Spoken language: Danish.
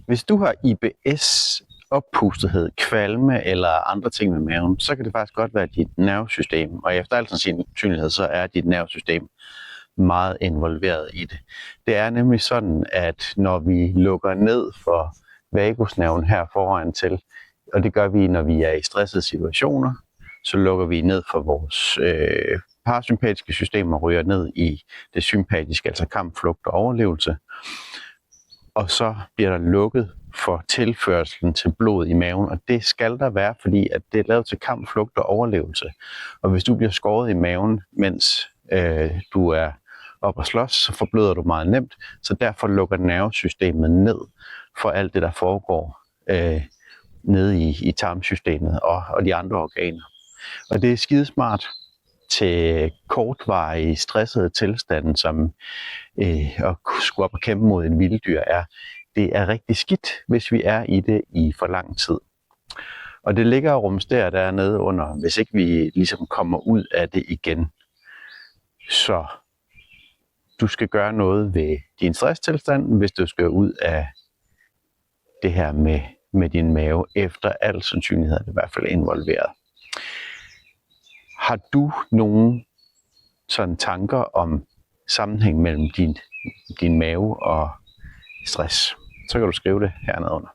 Hvis du har IBS, oppustethed, kvalme eller andre ting med maven, så kan det faktisk godt være dit nervesystem. Og efter al sandsynlighed, så er dit nervesystem meget involveret i det. Det er nemlig sådan, at når vi lukker ned for vagusnerven her foran til, og det gør vi, når vi er i stressede situationer, så lukker vi ned for vores parasympatiske system og ryger ned i det sympatiske, altså kamp, flugt og overlevelse. Og så bliver der lukket for tilførslen til blod i maven, og det skal der være, fordi at det er lavet til kamp, flugt og overlevelse. Og hvis du bliver skåret i maven, mens du er op og slås, så forbløder du meget nemt, så derfor lukker nervesystemet ned for alt det, der foregår nede i tarmsystemet og de andre organer. Og det er skidesmart til kortvarige stressede tilstande, som at skulle op og kæmpe mod en vilddyr er. Det er rigtig skidt, hvis vi er i det i for lang tid. Og det ligger og rumsterer dernede under, hvis ikke vi ligesom kommer ud af det igen. Så du skal gøre noget ved din stresstilstand, hvis du skal ud af det her med din mave. Efter al sandsynlighed er det i hvert fald involveret. Har du nogle sådan tanker om sammenhæng mellem din mave og stress, så kan du skrive det hernede under.